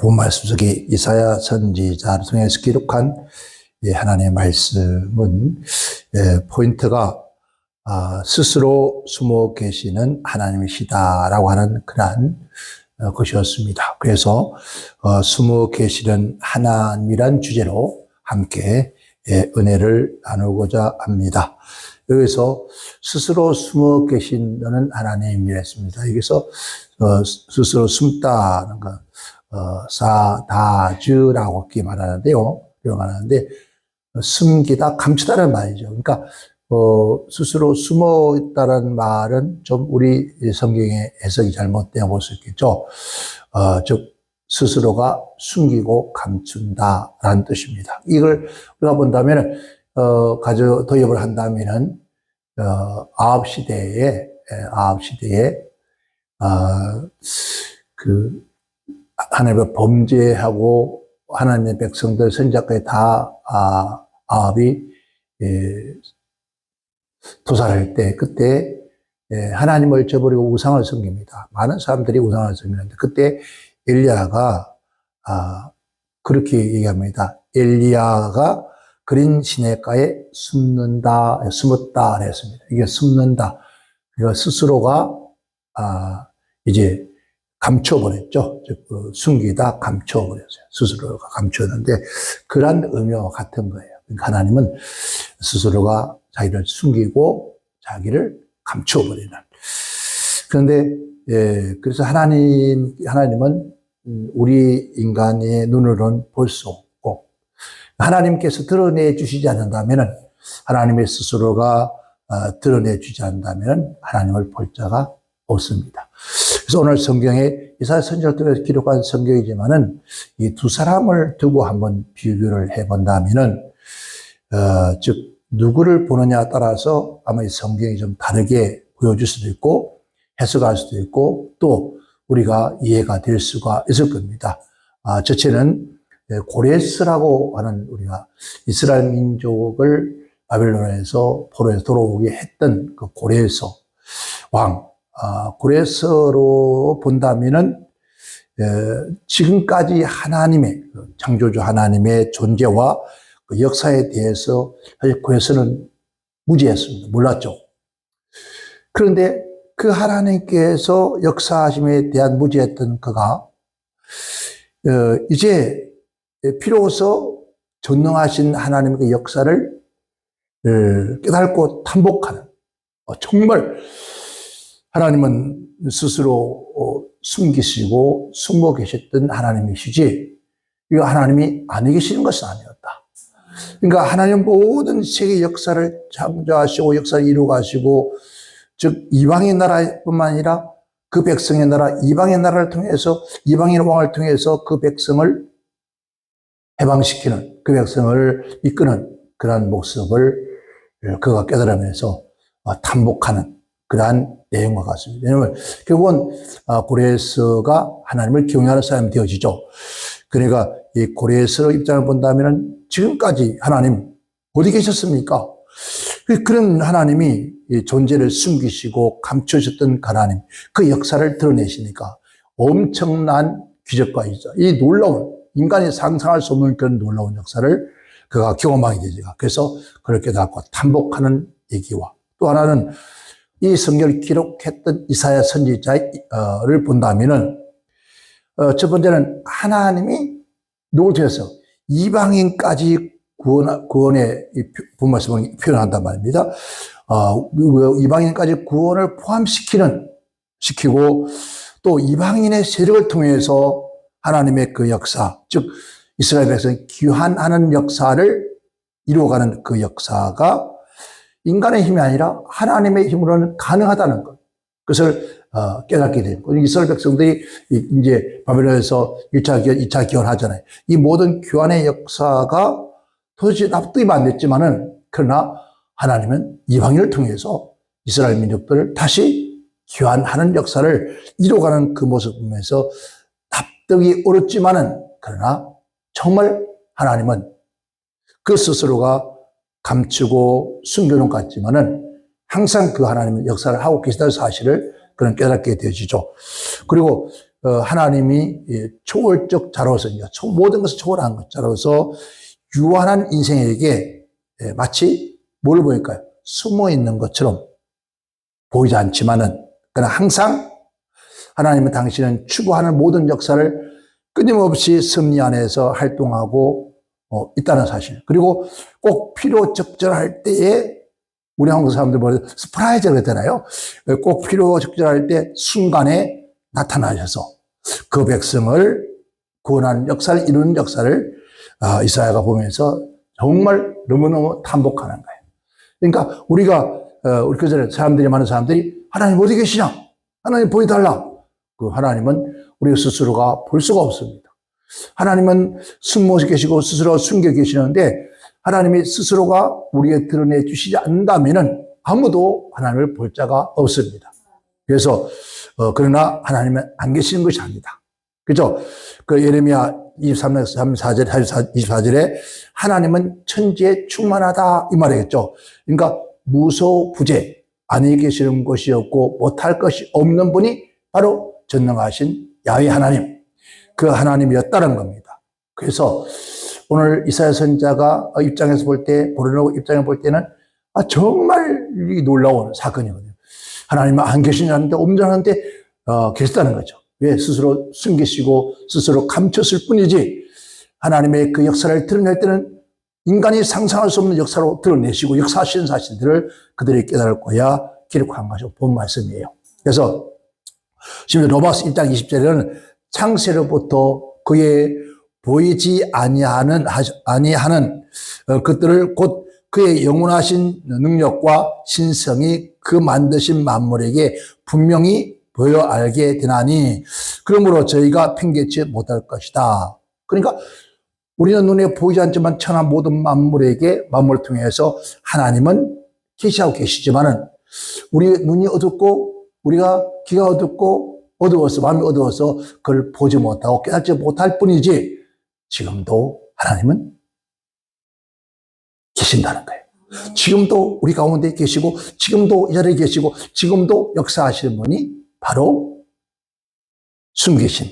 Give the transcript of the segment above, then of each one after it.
본 말씀 속에 이사야 선지자를 통해서 기록한 하나님의 말씀은 포인트가 스스로 숨어 계시는 하나님이시다라고 하는 그러한 것이었습니다. 그래서 숨어 계시는 하나님이란 주제로 함께 은혜를 나누고자 합니다. 여기서 스스로 숨어 계신다는 하나님이랬습니다. 여기서 스스로 숨다는 것, 사다즈라고 그렇게 말하는데요. 말하는데 숨기다, 감추다는 말이죠. 그러니까 스스로 숨어 있다는 말은 좀 우리 성경의 해석이 잘못되어 볼 수 있겠죠. 즉 스스로가 숨기고 감춘다라는 뜻입니다. 이걸 우리가 본다면 가져 도입을 한다면은 아합 시대에 그 하나님의 범죄하고 하나님의 백성들 선지자까지 다 아합이 도살할 때 그때 하나님을 저버리고 우상을 섬깁니다. 많은 사람들이 우상을 섬기는데 그때 엘리야가 그렇게 얘기합니다. 엘리야가 그린 시냇가에 숨었다 그랬습니다. 이게 숨는다. 그러니까 스스로가 이제 감춰버렸죠. 즉 숨기다 감춰버렸어요. 스스로가 감추었는데 그런 의미와 같은 거예요. 그러니까 하나님은 스스로가 자기를 숨기고 자기를 감춰버리는. 그런데 그래서 하나님은 우리 인간의 눈으로는 볼 수 없고 하나님께서 드러내 주시지 않는다면은 하나님의 스스로가 드러내 주지 않는다면은 하나님을 볼 자가 없습니다. 그래서 오늘 성경에 이사야 선지자를 통해서 기록한 성경이지만은 이 두 사람을 두고 한번 비교를 해본다면은 즉 누구를 보느냐에 따라서 아마 이 성경이 좀 다르게 보여줄 수도 있고 해석할 수도 있고 또 우리가 이해가 될 수가 있을 겁니다. 첫째는 고레스라고 하는 우리가 이스라엘 민족을 바벨론에서 포로에서 돌아오게 했던 그 고레스 왕, 고레스로 본다면은 지금까지 하나님의 창조주 하나님의 존재와 그 역사에 대해서 사실 고레스는 무지했습니다. 몰랐죠. 그런데 그 하나님께서 역사하심에 대한 무지했던 그가 이제 비로소 전능하신 하나님의 그 역사를 깨닫고 탐복하는 정말 하나님은 스스로 숨기시고 숨어 계셨던 하나님이시지 이거 하나님이 안 계시는 것은 아니었다. 그러니까 하나님 모든 세계 역사를 창조하시고 역사를 이루가시고 즉 이방의 나라뿐만 아니라 그 백성의 나라 이방의 나라를 통해서 이방의 왕을 통해서 그 백성을 해방시키는 그 백성을 이끄는 그러한 모습을 그가 깨달으면서 탐복하는 그러한 내용과 같습니다. 왜냐하면 결국은 고레스가 하나님을 경외하는 사람이 되어지죠. 그러니까 이 고레스의 입장을 본다면 지금까지 하나님 어디 계셨습니까? 그런 하나님이 존재를 숨기시고 감추셨던 하나님 그 역사를 드러내시니까 엄청난 기적과 이 놀라운 인간이 상상할 수 없는 그런 놀라운 역사를 그가 경험하게 되죠. 그래서 그렇게 깨닫고 탐복하는 얘기와 또 하나는 이 성경을 기록했던 이사야 선지자를 본다면은 첫 번째는 하나님이 누굴 통해서 이방인까지 구원의 본말씀을 표현한단 말입니다. 이방인까지 구원을 시키고 또 이방인의 세력을 통해서 하나님의 그 역사, 즉 이스라엘 백성이 귀환하는 역사를 이루어가는 그 역사가 인간의 힘이 아니라 하나님의 힘으로는 가능하다는 것. 그것을 깨닫게 되는 거예요. 이스라엘 백성들이 이제 바벨론에서 2차 귀환하잖아요. 이 모든 귀환의 역사가 도대체 납득이 안 됐지만은 그러나 하나님은 이방인을 통해서 이스라엘 민족들을 다시 귀환하는 역사를 이루어가는 그 모습을 보면서 납득이 어렵지만은 그러나 정말 하나님은 그 스스로가 감추고 숨겨놓은 것 같지만은 항상 그 하나님은 역사를 하고 계시다는 사실을 그런 깨닫게 되어지죠. 그리고 하나님이 초월적 자로서 모든 것을 초월한 자로서 유한한 인생에게 마치 뭘 보일까요? 숨어 있는 것처럼 보이지 않지만은 그러나 항상 하나님은 당신은 추구하는 모든 역사를 끊임없이 섭리 안에서 활동하고 있다는 사실. 그리고 꼭 필요적절할 때에 우리 한국 사람들 뭐래요? 스프라이즈라고 했잖아요. 꼭 필요적절할 때 순간에 나타나셔서 그 백성을 구원하는 역사를 이루는 역사를 이사야가 보면서 정말 너무너무 탐복하는 거예요. 그러니까 우리 그 전에 많은 사람들이 하나님 어디 계시냐? 하나님 보여달라. 그 하나님은 우리 스스로가 볼 수가 없습니다. 하나님은 숨어 계시고 스스로 숨겨 계시는데 하나님이 스스로가 우리에게 드러내 주시지 않는다면은 아무도 하나님을 볼 자가 없습니다. 그래서 그러나 하나님은 안 계시는 것이 아니다. 그죠? 그 예레미야 23장 24절에 하나님은 천지에 충만하다 이 말이겠죠. 그러니까 무소부재 안에 계시는 것이 없고 못할 것이 없는 분이 바로 전능하신 야훼 하나님, 그 하나님이었다는 겁니다. 그래서 오늘 이사야 선지자가 입장에서 볼 때, 보려고 입장에 볼 때는 정말 놀라운 사건이거든요. 하나님은 안 계시냐는데 엄전한데 계셨다는 거죠. 왜? 스스로 숨기시고 스스로 감췄을 뿐이지 하나님의 그 역사를 드러낼 때는 인간이 상상할 수 없는 역사로 드러내시고 역사하시는 사실들을 그들이 깨달을 거야 기록한 것이 본 말씀이에요. 그래서 지금 로마서 1장 20절에는 창세로부터 그의 보이지 아니하는 것들을 곧 그의 영원하신 능력과 신성이 그 만드신 만물에게 분명히 보여 알게 되나니 그러므로 저희가 핑계치 못할 것이다. 그러니까 우리는 눈에 보이지 않지만 천하 모든 만물을 통해서 하나님은 계시하고 계시지만은 우리 눈이 어둡고 우리가 귀가 어둡고 어두워서 마음이 어두워서 그걸 보지 못하고 깨닫지 못할 뿐이지 지금도 하나님은 계신다는 거예요. 지금도 우리 가운데 계시고 지금도 이 자리에 계시고 지금도 역사하시는 분이 바로 숨기신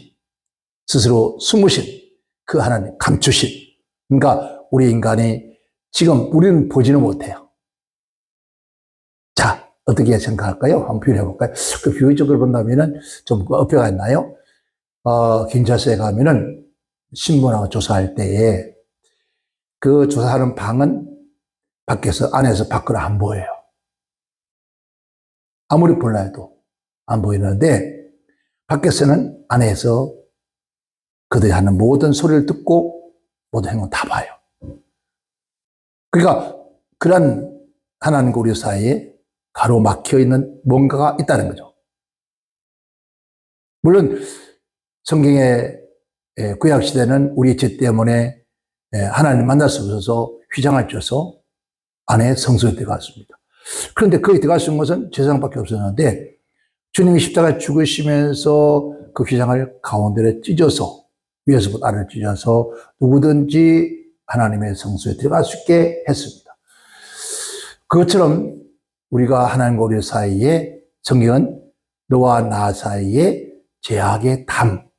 스스로 숨으신 그 하나님 감추신 그러니까 우리 인간이 지금 우리는 보지는 못해요. 자 어떻게 생각할까요? 한번 비유해 볼까요? 그 비유적으로 본다면은 좀 어폐가 있나요? 경찰서에 가면은 신문하고 조사할 때에 그 조사하는 방은 안에서 밖으로 안 보여요. 아무리 볼라 해도 안 보이는데 밖에서는 안에서 그들이 하는 모든 소리를 듣고 모든 행동을 다 봐요. 그러니까 그런 하나님과 우리 사이에 가로막혀 있는 뭔가가 있다는 거죠. 물론 성경의 구약시대는 우리 죄 때문에 하나님 만날 수 없어서 휘장을 쪄서 안에 성소에 들어갔습니다. 그런데 거기 들어갈 수 있는 것은 제사장밖에 없었는데 주님이 십자가에 죽으시면서 그 휘장을 가운데를 찢어서 위에서부터 아래를 찢어서 누구든지 하나님의 성소에 들어갈 수 있게 했습니다. 그것처럼 우리가 하나님과 우리 사이에 성경은 너와 나 사이에 죄악의 담,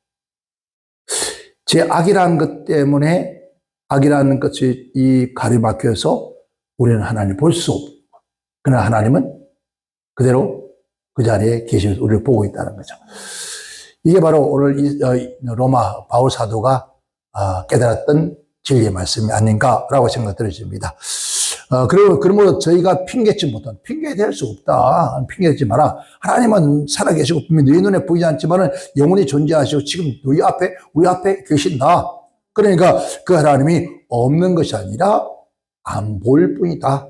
죄악이라는 것 때문에 악이라는 것이 이 가로막혀서 우리는 하나님을 볼 수 없고 그러나 하나님은 그대로 그 자리에 계시면서 우리를 보고 있다는 거죠. 이게 바로 오늘 로마 바울 사도가 깨달았던 진리의 말씀이 아닌가라고 생각 들어집니다. 그러므로 저희가 핑계될 수 없다. 핑계대지 마라. 하나님은 살아계시고 분명히 너희 눈에 보이지 않지만 영원히 존재하시고 지금 우리 앞에 계신다. 그러니까 그 하나님이 없는 것이 아니라 안 보일 뿐이다.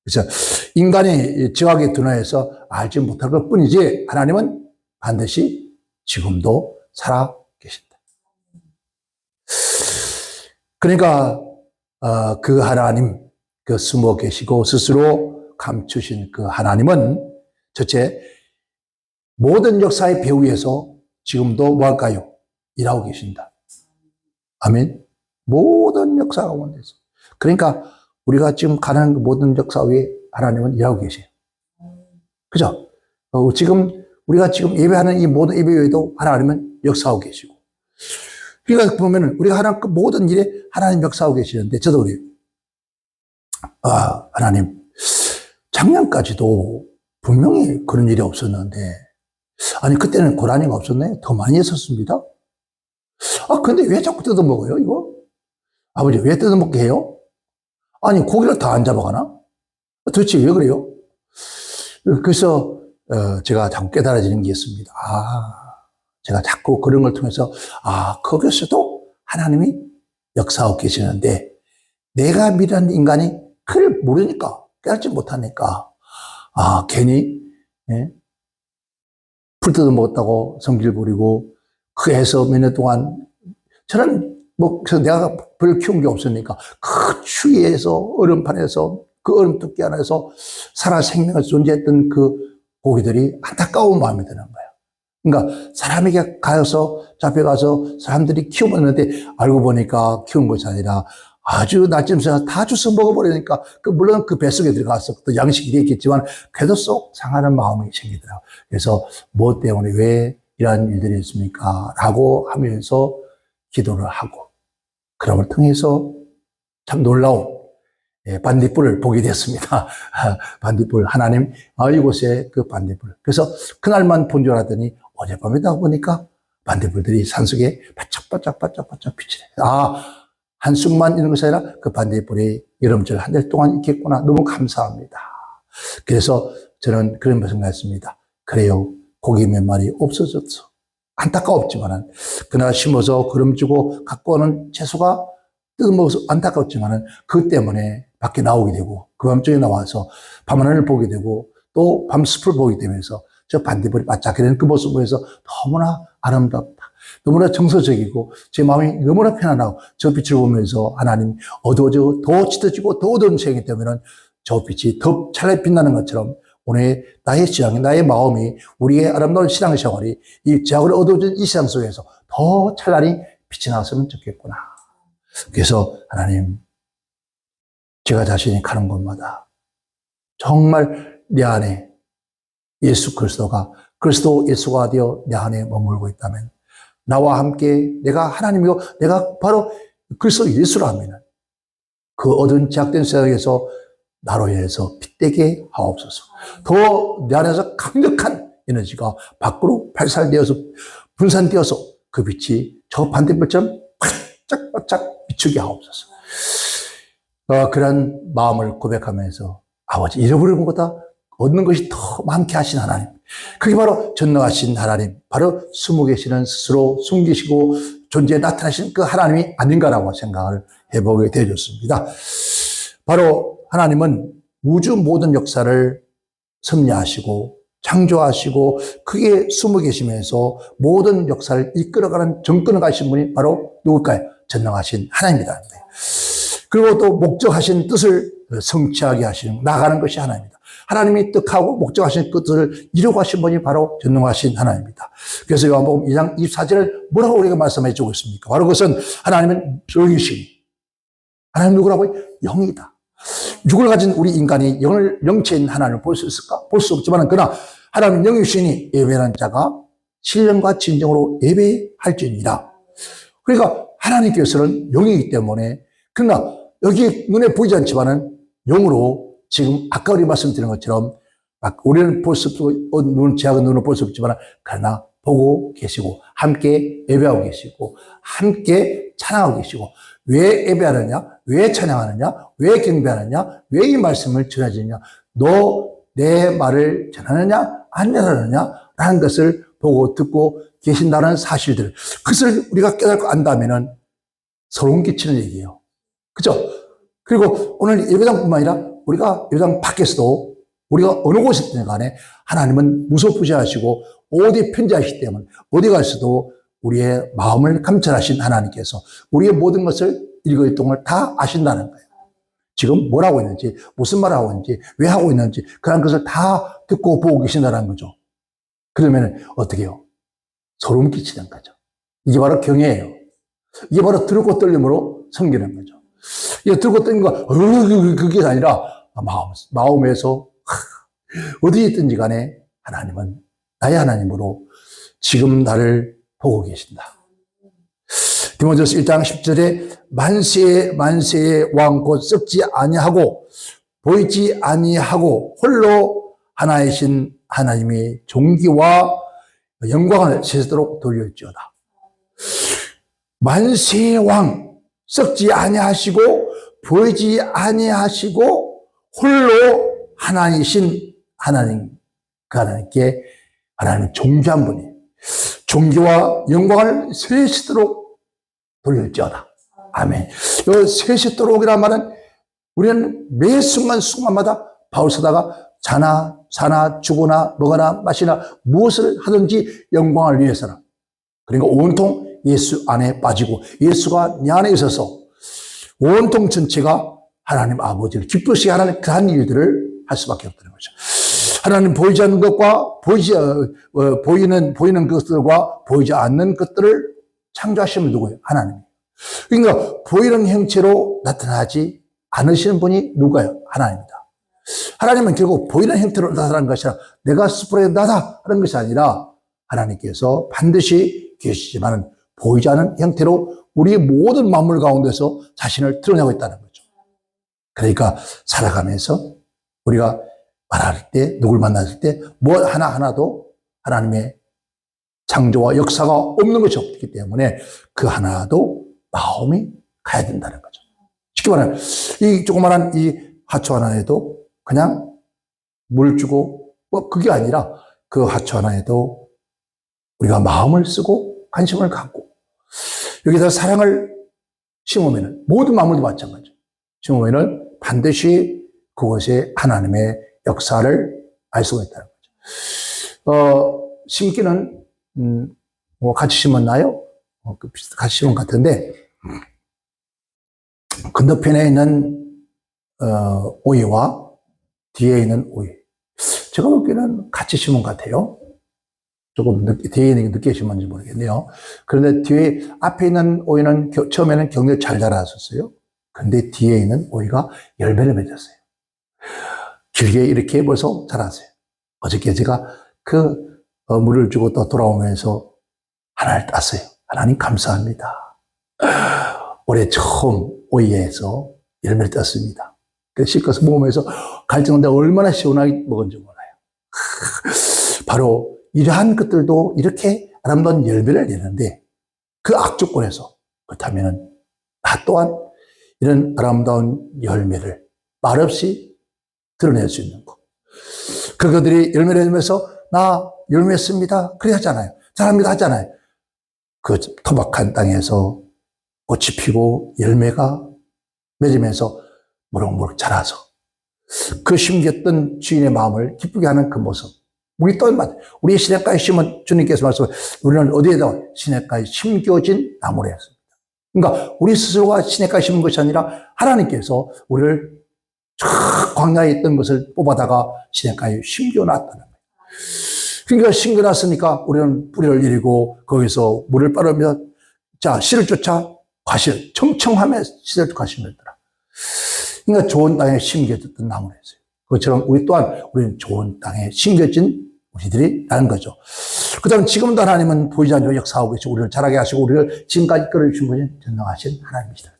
그래서 인간이 지각에 둔화해서 알지 못할 것 뿐이지 하나님은 반드시 지금도 살아 계신다. 그러니까 그 하나님, 그 숨어 계시고 스스로 감추신 그 하나님은 첫째 모든 역사의 배후에서 지금도 뭐 할까요? 일하고 계신다. 아멘. 모든 역사 가운데서. 그러니까 우리가 지금 가는 모든 역사 위에 하나님은 일하고 계세요. 그죠? 지금 우리가 지금 예배하는 이 모든 예배 외에도 하나님은 역사하고 계시고. 그러니까 보면은 우리가 하는 그 모든 일에 하나님 역사하고 계시는데, 저도 그래요. 하나님, 작년까지도 분명히 그런 일이 없었는데, 아니, 그때는 고라니가 없었네? 더 많이 했었습니다. 근데 왜 자꾸 뜯어먹어요, 이거? 아버지, 왜 뜯어먹게 해요? 아니, 고기를 다 안 잡아가나? 도대체 왜 그래요? 그래서, 제가 자꾸 깨달아지는 게 있습니다. 제가 자꾸 그런 걸 통해서, 거기서도 하나님이 역사하고 계시는데, 내가 미련한 인간이 그를 모르니까, 깨닫지 못하니까, 괜히, 예? 풀 뜯어먹었다고 성질 부리고, 그 해서 몇 년 동안, 저는 그래서 내가 별 키운 게 없으니까, 그 추위에서, 얼음판에서, 그 얼음 뚝기 안에서 살아 생명에서 존재했던 그 고기들이 안타까운 마음이 드는 거예요. 그러니까 사람에게 가서 잡혀가서 사람들이 키워봤는데 알고 보니까 키운 것이 아니라 아주 날짐승을 다 주워 먹어버리니까 물론 그 뱃속에 들어가서 또 양식이 되겠지만 그래도 쏙 상하는 마음이 생기더라고요. 그래서 뭐 때문에 왜 이러한 일들이 있습니까? 라고 하면서 기도를 하고 그런 걸 통해서 참 놀라운 반딧불을 보게 됐습니다. 반딧불, 하나님, 이곳에 그 반딧불. 그래서 그날만 본 줄 알았더니 어젯밤에다 보니까 반딧불들이 산속에 바짝바짝 빛이 나요. 한숨만 있는 것이 아니라 그 반딧불이 여름철 한 달 동안 있겠구나. 너무 감사합니다. 그래서 저는 그런 생각했습니다. 그래요. 고기 몇 마리 없어졌어. 안타까웠지만은, 그날 심어서 거름 주고 갖고 오는 채소가 뜯어먹어서 안타깝지만은, 그 때문에 밖에 나오게 되고, 그 밤중에 나와서 밤하늘을 보게 되고, 또 밤숲을 보게 되면서, 저 반딧불이 반짝이는 그 모습을 보면서 너무나 아름답다. 너무나 정서적이고, 제 마음이 너무나 편안하고, 저 빛을 보면서 하나님 어두워지고, 더 짙어지고, 더 어두운 세상이 되면은, 저 빛이 더 찬란히 빛나는 것처럼, 오늘 나의 신앙이, 나의 마음이, 우리의 아름다운 신앙생활이 이 지하고 어두워진 이 세상 속에서 더 찬란히 빛이 나왔으면 좋겠구나. 그래서 하나님, 제가 자신이 가는 곳마다 정말 내 안에 예수 그리스도 예수가 되어 내 안에 머물고 있다면 나와 함께 내가 하나님이고 내가 바로 그리스도 예수라면 그 어두운 제약된 세상에서 나로 인해서 빛되게 하옵소서. 더 내 안에서 강력한 에너지가 밖으로 발산되어서 분산되어서 그 빛이 저 반딧불처럼 반짝반짝 비추게 하옵소서. 그런 마음을 고백하면서 아버지 잃어버린 것보다 얻는 것이 더 많게 하신 하나님. 그게 바로 전능하신 하나님, 바로 숨어 계시는 스스로 숨기시고 존재에 나타나신 그 하나님이 아닌가라고 생각을 해보게 되어졌습니다. 바로 하나님은 우주 모든 역사를 섭리하시고 창조하시고 그게 숨어 계시면서 모든 역사를 이끌어가는 정권을 가신 분이 바로 누굴까요? 전능하신 하나님이다. 그리고 또 목적하신 뜻을 성취하게 하시는, 나가는 것이 하나님입니다. 하나님이 뜻하고 목적하신 뜻을 이루고 하신 분이 바로 전능하신 하나님입니다. 그래서 요한복음 2장 24절을 뭐라고 우리가 말씀해 주고 있습니까? 바로 그것은 하나님은 영이시니, 하나님 누구라고요? 영이다. 육을 가진 우리 인간이 영체인 하나님을 볼 수 있을까? 볼 수 없지만, 그러나 하나님 영이시니 예배하는 자가 신령과 진정으로 예배할지니라. 그러니까 하나님께서는 영이기 때문에, 그러나 여기 눈에 보이지 않지만은 영으로 지금 아까 우리 말씀드린 것처럼 우리는 볼 수 없고 제약은 눈으로 볼 수 없지만 그러나 보고 계시고 함께 예배하고 계시고 함께 찬양하고 계시고, 왜 예배하느냐? 왜 찬양하느냐? 왜 경배하느냐? 왜 이 말씀을 전해지느냐? 너 내 말을 전하느냐? 안 전하느냐? 라는 것을 보고 듣고 계신다는 사실들, 그것을 우리가 깨닫고 안다면은 소름 끼치는 얘기예요. 그죠? 그리고 오늘 예배당뿐만 아니라 우리가 예배당 밖에서도 우리가 어느 곳에 있든 간에 하나님은 무소부지하시고 어디 편지하시기 때문에 어디 가서도 우리의 마음을 감찰하신 하나님께서 우리의 모든 것을 일거일동을 다 아신다는 거예요. 지금 뭘 하고 있는지, 무슨 말을 하고 있는지, 왜 하고 있는지 그런 것을 다 듣고 보고 계신다는 거죠. 그러면 어떻게 해요? 소름 끼치는 거죠. 이게 바로 경외예요. 이게 바로 들고 떨림으로 섬기는 거죠. 이게 들고 떨린 거, 그게 아니라 마음에서 어디에 있든지 간에 하나님은 나의 하나님으로 지금 나를 보고 계신다. 디모데후서 1장 10절에 만세의 왕 곧 썩지 아니하고 보이지 아니하고 홀로 하나이신 하나님이 존귀와 영광을 세세도록 돌릴지어다. 만세의 왕 썩지 아니하시고 보이지 아니하시고 홀로 하나이신 하나님, 그 하나님께 하나님은 존귀한 분이 존귀와 영광을 세세도록 돌릴지어다. 아멘. 이 세세도록이란 말은 우리는 매 순간순간마다 바울사다가 자나 사나 죽으나 먹으나 마시나 무엇을 하든지 영광을 위해서라. 그러니까 온통 예수 안에 빠지고 예수가 내 안에 있어서 온통 전체가 하나님 아버지를 기쁘시게 하는 그런 일들을 할 수밖에 없다는 거죠. 하나님 보이지 않는 것과 보이는 것들과 보이지 않는 것들을 창조하시는 누구예요? 하나님. 그러니까 보이는 형체로 나타나지 않으시는 분이 누가요? 하나님입니다. 하나님은 결국 보이는 형태로 나타나는 것이 아니라 내가 스프레이 나다 하는 것이 아니라 하나님께서 반드시 계시지만 보이지 않는 형태로 우리 모든 만물 가운데서 자신을 드러내고 있다는 거죠. 그러니까 살아가면서 우리가 말할 때, 누굴 만났을 때 뭐 하나하나도 하나님의 창조와 역사가 없는 것이 없기 때문에 그 하나도 마음이 가야 된다는 거죠. 쉽게 말하면 이 조그마한 이 하초 하나에도 그냥 물 주고 그게 아니라 그 하초 하나에도 우리가 마음을 쓰고 관심을 갖고 여기서 사랑을 심으면 모든 만물도 마찬가지죠. 심으면 반드시 그것에 하나님의 역사를 알 수가 있다는 거죠. 심기는 뭐 같이 심었나요? 같이 심은 것 같은데 건너편에 있는 오이와 뒤에 있는 오이, 제가 보기에는 같이 심은 것 같아요. 조금 뒤에 있는 게 늦게 심었는지 모르겠네요. 그런데 뒤에 앞에 있는 오이는 처음에는 굉장히 잘 자랐었어요. 그런데 뒤에 있는 오이가 열매를 맺었어요. 길게 이렇게 벌써 자랐어요. 어저께 제가 그 물을 주고 또 돌아오면서 하나를 땄어요. 하나님 감사합니다. 올해 처음 오이에서 열매를 땄습니다. 그래서 실컷 먹으면서 갈증한데 얼마나 시원하게 먹은지 몰라요. 바로 이러한 것들도 이렇게 아름다운 열매를 내는데 그 악조건에서 그렇다면 나 또한 이런 아름다운 열매를 말없이 드러낼 수 있는 것. 그들이 열매를 내면서 나 열매 맺습니다. 그래 하잖아요. 잘합니다 하잖아요. 그 토박한 땅에서 꽃이 피고 열매가 맺으면서 무럭무럭 자라서 그 심겼던 주인의 마음을 기쁘게 하는 그 모습. 우리 또한 우리 시냇가에 심은 주님께서 말씀, 우리는 어디에다 시냇가에 심겨진 나무를 했습니다. 그러니까 우리 스스로가 시냇가에 심은 것이 아니라 하나님께서 우리를 저 광야에 있던 것을 뽑아다가 시냇가에 심겨놨다는 거예요. 그러니까 심겨놨으니까 우리는 뿌리를 내리고 거기서 물을 빠르며 자 씨를 쫓아 과실 청청하며 씨를 과실했더라. 그러니까 좋은 땅에 심겨졌던 나무였어요. 그것처럼 우리 또한 우리는 좋은 땅에 심겨진 우리들이라는 거죠. 그 다음 지금도 하나님은 보이지 않는 역사하고 계시고 우리를 자라게 하시고 우리를 지금까지 끌어주신 분이 전능하신 하나님이시다.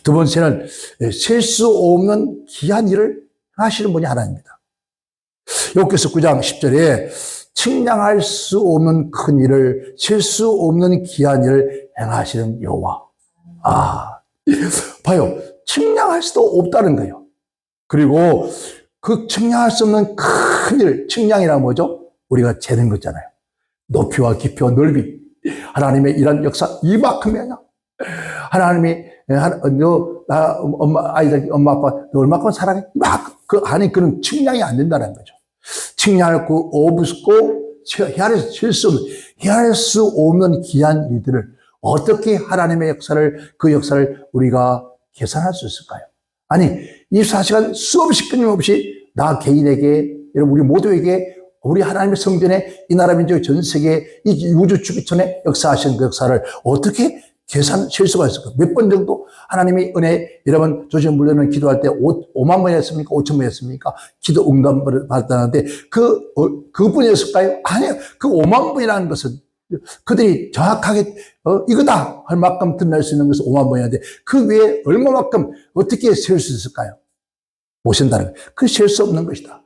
두 번째는 셀 수 없는 귀한 일을 하시는 분이 하나님입니다. 욥기서 9장 10절에 측량할 수 없는 큰 일을 셀 수 없는 귀한 일을 행하시는 여호와. 봐요. 측량할 수도 없다는 거예요. 그리고 그 측량할 수 없는 큰 일, 측량이란 뭐죠? 우리가 재는 거잖아요. 높이와 깊이와 넓이. 하나님의 이런 역사 이만큼이 아니야. 하나님이 엄마 아빠 너 얼마큼 사랑해? 아니 그런 측량이 안 된다는 거죠. 측량할 수 없고 헤아릴 수 없는 귀한 일들을 어떻게 하나님의 역사를 그 역사를 우리가 계산할 수 있을까요? 아니 24시간 수없이 끊임없이 나 개인에게 여러분 우리 모두에게 우리 하나님의 성전에 이 나라 민족 전 세계 이 우주 주기천에 역사하신 그 역사를 어떻게 실수가 있을까? 몇 번 정도 하나님이 은혜, 여러분, 조지 물려는 기도할 때 5만 번 했습니까? 5천 번 했습니까? 기도 응답을 받았다는데, 그분이었을까요? 아니요. 그 5만 번이라는 것은 그들이 정확하게, 이거다! 할 만큼 드러날 수 있는 것은 5만 번이었는데, 그 외에 얼마만큼 어떻게 셀 수 있을까요? 모신다는 거예요. 그 셀 수 없는 것이다.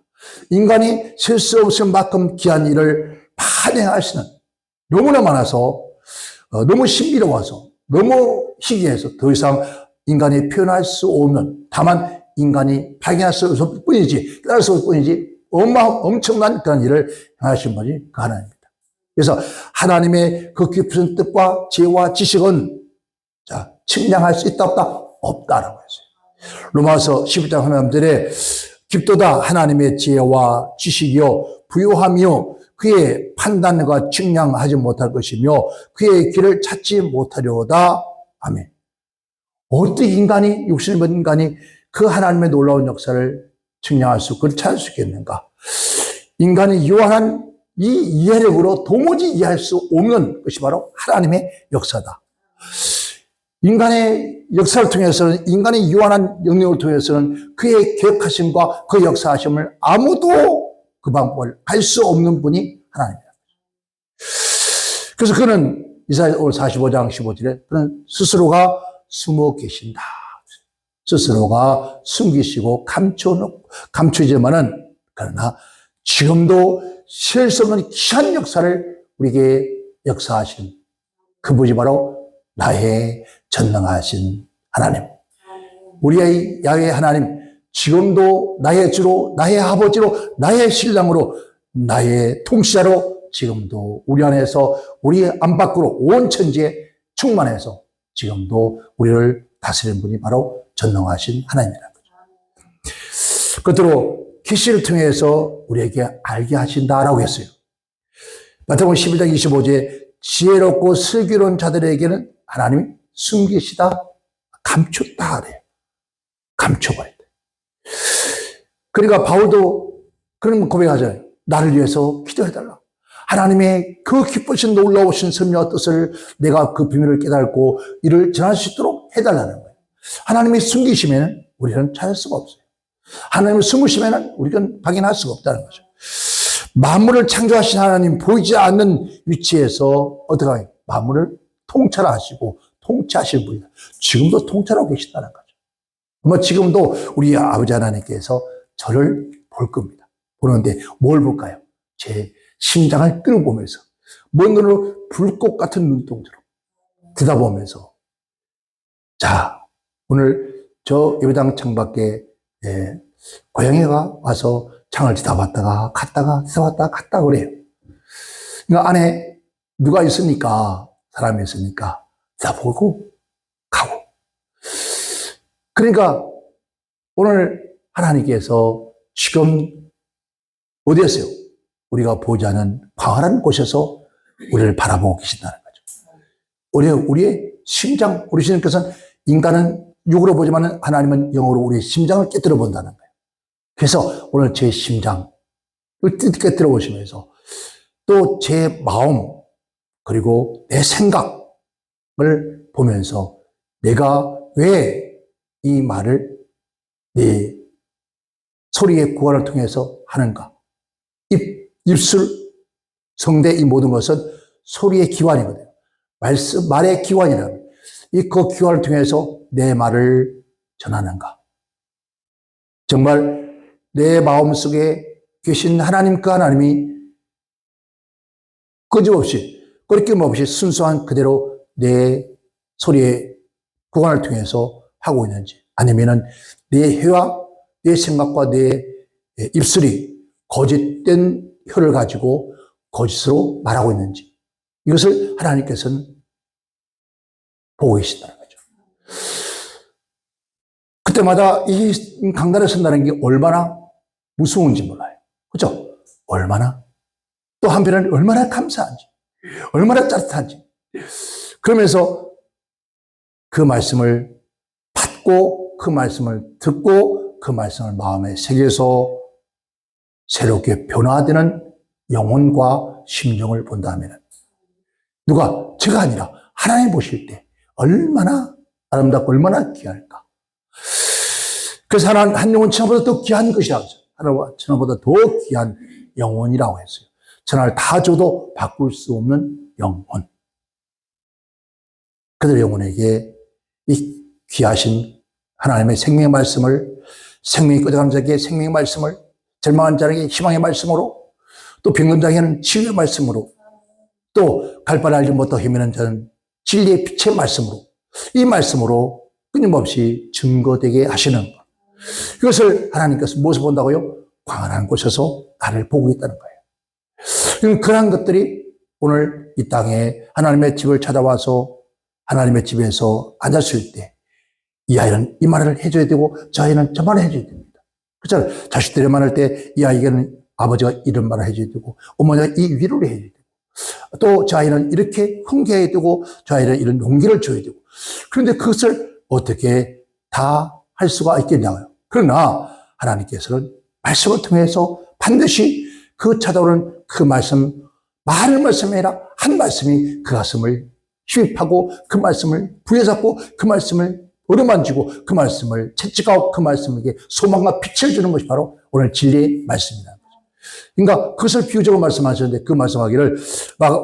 인간이 셀 수 없을 만큼 귀한 일을 반행하시는 너무나 많아서, 너무 신비로워서, 너무 희귀해서 더 이상 인간이 표현할 수 없는, 다만 인간이 발견할 수 없을 뿐이지, 깨달을 수 없을 뿐이지, 엄청난 그런 일을 행하신 분이 그 하나님입니다. 그래서 하나님의 그 깊은 뜻과 지혜와 지식은, 자, 측량할 수 있다, 없다? 없다라고 했어요. 로마서 11장 하나님들의 깊도다 하나님의 지혜와 지식이요, 부요하며 그의 판단과 측량하지 못할 것이며 그의 길을 찾지 못하려다. 아멘. 어떻게 인간이, 육신을 본 인간이 그 하나님의 놀라운 역사를 측량할 수, 그걸 찾을 수 있겠는가? 인간이 유한한 이 이해력으로 도무지 이해할 수 없는 것이 바로 하나님의 역사다. 인간의 역사를 통해서는, 인간의 유한한 영역을 통해서는 그의 계획하심과 그 역사하심을 아무도 그 방법을 알 수 없는 분이 하나님입니다. 그래서 그는 이사야 45장 15절에 그는 스스로가 숨어 계신다. 스스로가 숨기시고 감추지만은 그러나 지금도 셀 수 없는 귀한 역사를 우리에게 역사하신 그분이 바로 나의 전능하신 하나님. 우리의 야훼 하나님, 지금도 나의 주로, 나의 아버지로, 나의 신랑으로, 나의 통치자로 지금도 우리 안에서, 우리 안 밖으로 온 천지에 충만해서 지금도 우리를 다스리는 분이 바로 전능하신 하나님이라는 거죠. 끝으로 계시를 통해서 우리에게 알게 하신다라고 했어요. 마태복음 11장 25절에 지혜롭고 슬기로운 자들에게는 하나님이 숨기시다, 감췄다 그래요. 감춰버린다. 그러니까 바울도 그런 고백하잖아요. 나를 위해서 기도해달라. 하나님의 그 기쁘신 놀라우신 섭리와 뜻을 내가 그 비밀을 깨닫고 이를 전할 수 있도록 해달라는 거예요. 하나님이 숨기시면 우리는 찾을 수가 없어요. 하나님을 숨으시면 우리는 확인할 수가 없다는 거죠. 만물을 창조하신 하나님, 보이지 않는 위치에서 어떻게 하요? 만물을 통찰하시고 통치하실 분이다. 지금도 통찰하고 계신다는 거죠. 지금도 우리 아버지 하나님께서 저를 볼 겁니다. 보는데 뭘 볼까요? 제 심장을 끌어보면서, 먼 눈으로 불꽃 같은 눈동자로 들여다보면서, 자, 오늘 저 예배당 창밖에 고양이가 와서 창을 들여다봤다가 갔다가 들여다봤다가 갔다 그래요. 그러니까 안에 누가 있으니까, 사람이 있으니까 들여다보고 가고. 그러니까 오늘 하나님께서 지금 어디였어요? 우리가 보지 않은 광활한 곳에서 우리를 바라보고 계신다는 거죠. 우리의 심장, 우리 주님께서는 인간은 육으로 보지만 하나님은 영으로 우리의 심장을 깨뜨려 본다는 거예요. 그래서 오늘 제 심장을 깨뜨려 보시면서 또 제 마음 그리고 내 생각을 보면서 내가 왜 이 말을 내 소리의 구간을 통해서 하는가? 입술, 성대 이 모든 것은 소리의 기관이거든요. 말의 기관이라는 그 기관을 통해서 내 말을 전하는가? 정말 내 마음속에 계신 하나님, 그 하나님이 끄짐없이, 꺼리낌 없이 순수한 그대로 내 소리의 구간을 통해서 하고 있는지, 아니면은 내 혀와 내 생각과 내 입술이 거짓된 혀를 가지고 거짓으로 말하고 있는지, 이것을 하나님께서는 보고 계신다는 거죠. 그때마다 이 강단에 선다는 게 얼마나 무서운지 몰라요. 그죠? 얼마나. 또 한편은 얼마나 감사한지, 얼마나 따뜻한지. 그러면서 그 말씀을 받고, 그 말씀을 듣고, 그 말씀을 마음에 새겨서 새롭게 변화되는 영혼과 심정을 본다면, 누가, 제가 아니라 하나님 보실 때 얼마나 아름답고 얼마나 귀할까. 그래서 한 영혼 천하보다 더 귀한 것이라고 했어요. 하나와 천하보다 더 귀한 영혼이라고 했어요. 천하를 다 줘도 바꿀 수 없는 영혼. 그들 영혼에게 이 귀하신 하나님의 생명의 말씀을, 생명이 꺼져가는 자에게 생명의 말씀을, 절망한 자에게 희망의 말씀으로, 또 병든 자에게는 치유의 말씀으로, 또 갈 바를 알지 못하고 헤매는 자는 진리의 빛의 말씀으로, 이 말씀으로 끊임없이 증거되게 하시는 것. 이것을 하나님께서 무엇을 본다고요? 광활한 곳에서 나를 보고 있다는 거예요. 그러한 것들이 오늘 이 땅에 하나님의 집을 찾아와서 하나님의 집에서 앉았을 때 이 아이는 이 말을 해줘야 되고 저 아이는 저 말을 해줘야 됩니다. 그렇잖아요. 자식들이 말할 때 이 아이에게는 아버지가 이런 말을 해줘야 되고 어머니가 이 위로를 해줘야 되고 또 저 아이는 이렇게 훈계해야 되고 저 아이는 이런 용기를 줘야 되고 그런데 그것을 어떻게 다 할 수가 있겠냐고요. 그러나 하나님께서는 말씀을 통해서 반드시 그 찾아오는 그 말씀, 많은 말씀이 아니라 한 말씀이 그 가슴을 휘입하고 그 말씀을 부여잡고 그 말씀을 어루만지고 그 말씀을 채찍하고 그 말씀에게 소망과 빛을 주는 것이 바로 오늘 진리의 말씀이라는 거죠. 그러니까 그것을 비유적으로 말씀하셨는데 그 말씀하기를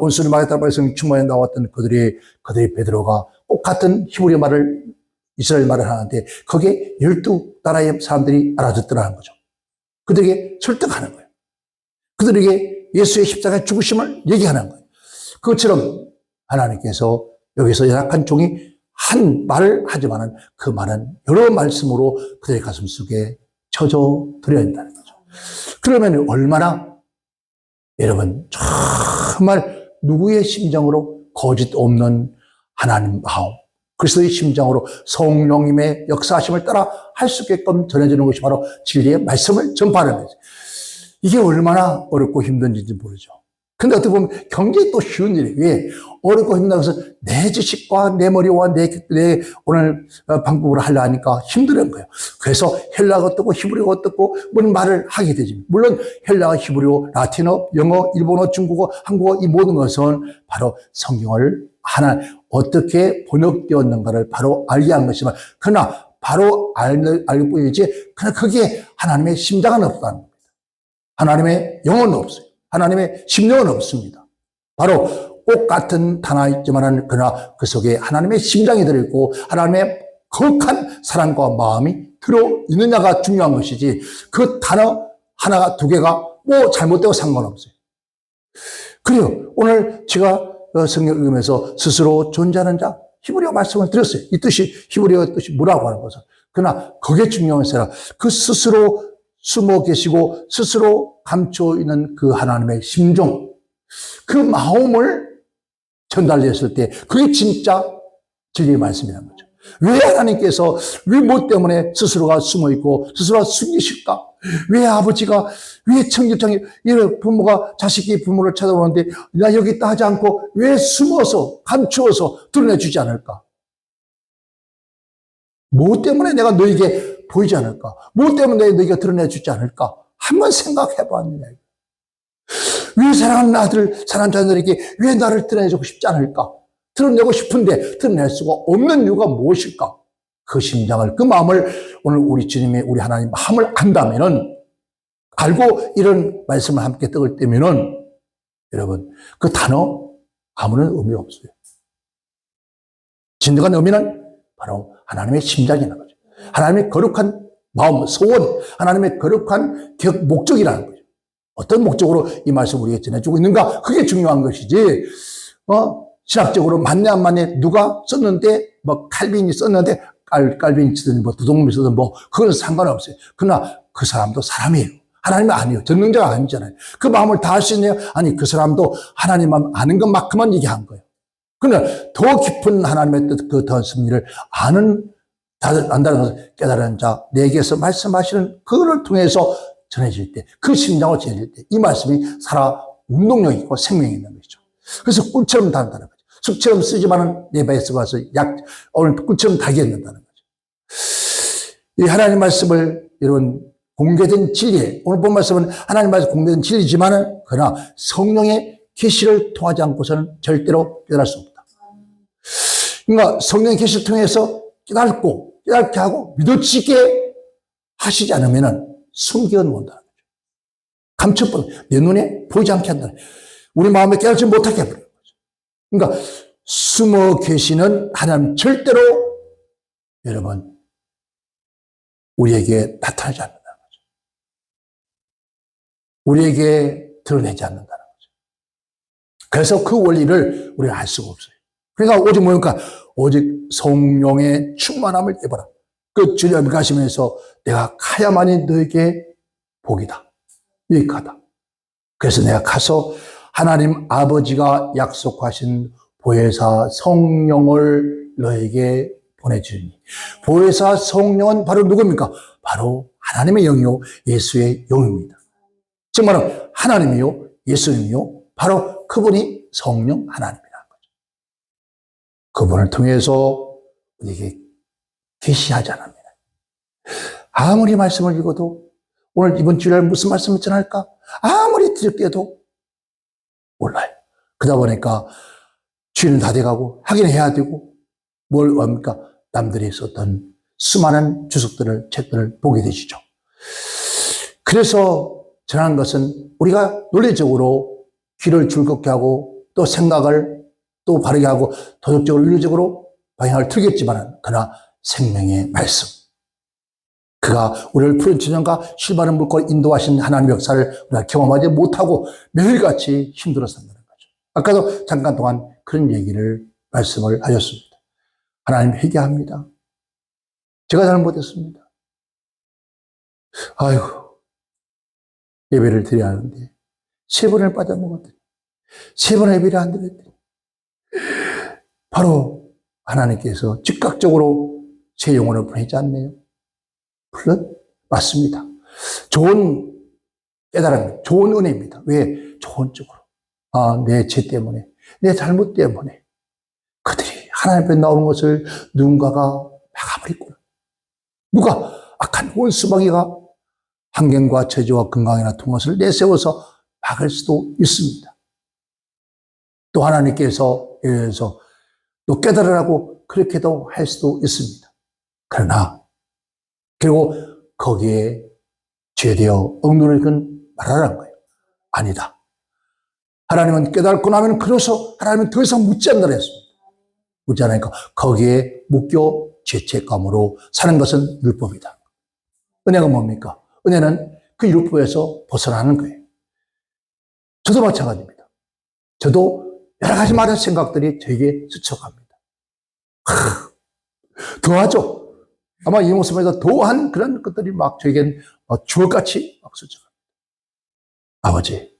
온순히 마가다라 백성 충만에 나왔던 그들이 베드로가 똑같은 히브리 말을 이스라엘 말을 하는데 거기에 12나라의 사람들이 알아듣더라는 거죠. 그들에게 설득하는 거예요. 그들에게 예수의 십자가의 죽으심을 얘기하는 거예요. 그것처럼 하나님께서 여기서 연약한 종이 한 말을 하지만은 그 말은 여러 말씀으로 그들의 가슴 속에 쳐져 들여야 한다는 거죠. 그러면 얼마나 여러분 정말 누구의 심정으로 거짓 없는 하나님 마음, 그리스도의 심정으로 성령님의 역사하심을 따라 할 수 있게끔 전해주는 것이 바로 진리의 말씀을 전파하는 거죠. 이게 얼마나 어렵고 힘든지 모르죠. 근데 어떻게 보면 굉장히 또 쉬운 일이에요. 왜? 어렵고 힘들다고 해서 내 지식과 내 머리와 내 오늘 방법으로 하려 하니까 힘든 거예요. 그래서 헬라어가 어떻고 히브리어가 어떻고 뭔 말을 하게 되지. 물론 헬라어, 히브리어, 라틴어, 영어, 일본어, 중국어, 한국어 이 모든 것은 바로 성경을 하나 어떻게 번역되었는가를 바로 알게 한 것이지만 그러나 바로 알고 뿐이지 그러나 그게 하나님의 심장은 없다는 겁니다. 하나님의 영혼은 없어요. 하나님의 심령은 없습니다. 바로 꽃 같은 단어 있지만 그러나 그 속에 하나님의 심장이 들어있고 하나님의 거룩한 사랑과 마음이 들어있느냐가 중요한 것이지 그 단어 하나가 두 개가 뭐 잘못되고 상관없어요. 그래요. 오늘 제가 성경 읽으면서 스스로 존재하는 자 히브리어 말씀을 드렸어요. 이 뜻이 히브리어 뜻이 뭐라고 하는 것은 그러나 그게 중요한 것이 그 스스로 숨어 계시고 스스로 감춰 있는 그 하나님의 심정, 그 마음을 전달했을 때 그게 진짜 진리의 말씀이라는 거죠. 왜 하나님께서 왜 뭐 때문에 스스로가 숨어 있고 스스로가 숨기실까? 왜 아버지가 왜 청첩장에 이런 부모가 자식이 부모를 찾아오는데 나 여기 있다 하지 않고 왜 숨어서 감추어서 드러내주지 않을까? 뭐 때문에 내가 너에게 보이지 않을까? 뭐 때문에 너희가 드러내주지 않을까? 한번 생각해봤느냐. 왜 사랑하는 아들, 사랑하는 자녀들에게 왜 나를 드러내주고 싶지 않을까? 드러내고 싶은데 드러낼 수가 없는 이유가 무엇일까? 그 심장을, 그 마음을 오늘 우리 주님의 우리 하나님 마음을 안다면은 알고 이런 말씀을 함께 떡을 떼면은 여러분 그 단어 아무런 의미 없어요. 진정한 의미는 바로 하나님의 심장이라는 거죠. 하나님의 거룩한 마음, 소원, 하나님의 거룩한 목적이라는 거죠. 어떤 목적으로 이 말씀을 우리에게 전해주고 있는가? 그게 중요한 것이지, 신학적으로 맞네, 안 맞네, 누가 썼는데, 칼빈이 썼는데, 칼빈이 쓰든, 두동물이 쓰든, 그건 상관없어요. 그러나 그 사람도 사람이에요. 하나님은 아니에요. 전능자가 아니잖아요. 그 마음을 다 할 수 있네요. 아니, 그 사람도 하나님만 아는 것만큼만 얘기한 거예요. 그러나 더 깊은 하나님의 뜻, 그 더 섭리를 안다는 것을 깨달은 자, 내게서 말씀하시는 그거를 통해서 전해질 때, 그 심장을 전해질 때, 이 말씀이 살아 운동력이 있고 생명이 있는 것이죠. 그래서 꿀처럼 단다는 거죠. 쑥처럼 쓰지만은 내 배에 와서 오늘 꿀처럼 달게 된다는 거죠. 이 하나님 말씀을 이런 공개된 진리, 오늘 본 말씀은 하나님 말씀 공개된 진리지만은, 그러나 성령의 계시를 통하지 않고서는 절대로 깨달을 수 없다. 그러니까 성령의 계시를 통해서 깨닫게 하고 믿어지게 하시지 않으면 숨겨 놓는다는 거죠. 감춰버려. 내 눈에 보이지 않게 한다는 거죠. 우리 마음에 깨닫지 못하게 해버리는 거죠. 그러니까 숨어 계시는 하나님 절대로 여러분 우리에게 나타나지 않는다는 거죠. 우리에게 드러내지 않는다는 거죠. 그래서 그 원리를 우리가 알 수가 없어요. 그러니까 오직 뭐니까 오직 성령의 충만함을 입어라. 그 주님 가시면서 내가 가야만이 너에게 복이다. 유익하다. 그래서 내가 가서 하나님 아버지가 약속하신 보혜사 성령을 너에게 보내주니 보혜사 성령은 바로 누굽니까? 바로 하나님의 영이요 예수의 영입니다. 즉 말하면 하나님이요 예수님이요 바로 그분이 성령 하나님이라는 거죠. 그분을 통해서 우리에게 계시하지 않습니다. 아무리 말씀을 읽어도 오늘 이번 주일날 무슨 말씀을 전할까? 아무리 들을때도 몰라요. 그러다 보니까 주일은 다 돼가고 하긴 해야 되고 뭘 합니까? 남들이 썼던 수많은 주석들을 책들을 보게 되시죠. 그래서 전하는 것은 우리가 논리적으로 귀를 즐겁게 하고 또 생각을 또 바르게 하고 도덕적으로 윤리적으로 방향을 틀겠지만 그러나 생명의 말씀 그가 우리를 푸른 천년과 실바른 물고를 인도하신 하나님의 역사를 우리가 경험하지 못하고 매일같이 힘들어 산다는 거죠. 아까도 잠깐 동안 그런 얘기를 말씀을 하셨습니다. 하나님 회개합니다. 제가 잘못했습니다. 아이고 예배를 드려야 하는데 3번을 빠져먹었더니 3번 예배를 안 드렸더니 바로 하나님께서 즉각적으로 제 영혼을 보내지 않네요. 물론 맞습니다. 좋은 깨달음, 좋은 은혜입니다. 왜? 좋은 쪽으로. 내 죄 때문에, 내 잘못 때문에 그들이 하나님 앞에 나오는 것을 누군가가 막아버리구나. 누가 악한 원수마귀가 환경과 체조와 건강이나 통것을 내세워서 막을 수도 있습니다. 또 하나님께서 예에서 또 깨달으라고 그렇게도 할 수도 있습니다. 그러나 그리고 거기에 죄되어 억누를 건 말하라는 거예요. 아니다. 하나님은 깨닫고 나면 그래서 하나님은 더 이상 묻지 않는다 했습니다. 묻지 않으니까 거기에 묶여 죄책감으로 사는 것은 율법이다. 은혜가 뭡니까? 은혜는 그 율법에서 벗어나는 거예요. 저도 마찬가지입니다. 저도 여러 가지 많은 생각들이 되게 스쳐갑니다. 더하죠. 아마 이 모습에서 더한 그런 것들이 막 저에겐 주얼같이 막 스쳐갑니다. 아버지,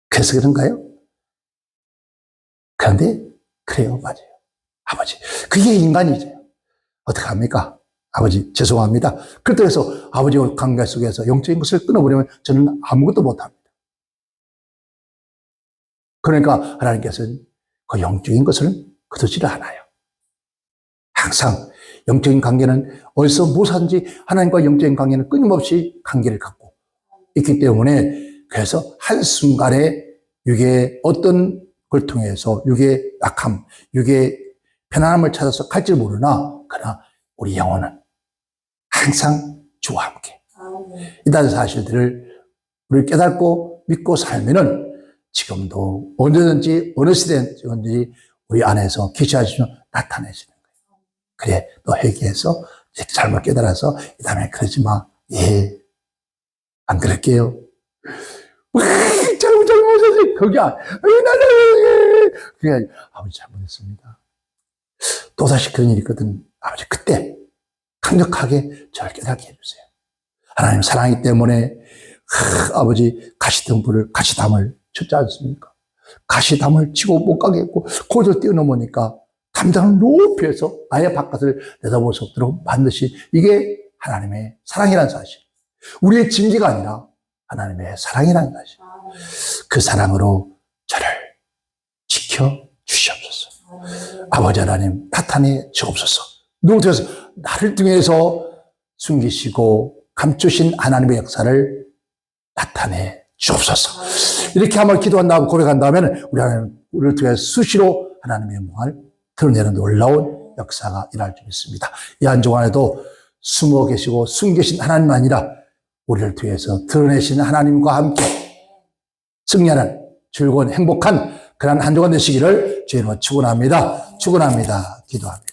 그래서 그런가요? 그런데 그래요, 맞아요. 아버지, 그게 인간이죠. 어떻게 합니까? 아버지, 죄송합니다. 그래서 아버지와 관계 속에서 영적인 것을 끊어버리면 저는 아무것도 못합니다. 그러니까 하나님께서는 그 영적인 것을 거두지를 않아요. 항상 영적인 관계는 어디서 무엇하든지 하나님과 영적인 관계는 끊임없이 관계를 갖고 있기 때문에 그래서 한순간에 육의 어떤 걸 통해서 육의 약함, 육의 편안함을 찾아서 갈지 모르나 그러나 우리 영혼은 항상 주와 함께 이런 사실들을 우리 깨닫고 믿고 살면은 지금도 언제든지 어느 시대든지 우리 안에서 계시하시면 나타내시는 거예요. 그래, 너 회개해서 잘못 깨달아서 이 다음에 그러지 마. 예, 안 그럴게요. 잘못했어. 거기야. 그게 아버지 잘못했습니다. 또다시 그런 일이 있거든. 아버지 그때 강력하게 저를 깨닫게 해주세요. 하나님 사랑이기 때문에 아버지 가시담을 쳤지 않습니까? 가시담을 치고 못 가게 했고 골을 뛰어넘으니까 담장을 높이 해서 아예 바깥을 내다볼 수 없도록 반드시 이게 하나님의 사랑이라는 사실. 우리의 징계가 아니라 하나님의 사랑이라는 사실. 그 사랑으로 저를 지켜주시옵소서. 아버지 하나님 나타내 주옵소서. 누구 통해서 나를 통해서 숨기시고 감추신 하나님의 역사를 나타내 주옵소서. 이렇게 한번 기도한 다음 고백한 다음에는 우리 하나님 우리를 통해 수시로 하나님의 영광을 드러내는 놀라운 역사가 일어날 줄 믿습니다. 이 한 주간에도 숨어 계시고 숨 계신 하나님 아니라 우리를 통해서 드러내시는 하나님과 함께 승리하는 즐거운 행복한 그런 한 주간 되시기를 주님으로 축원합니다. 축원합니다. 기도합니다.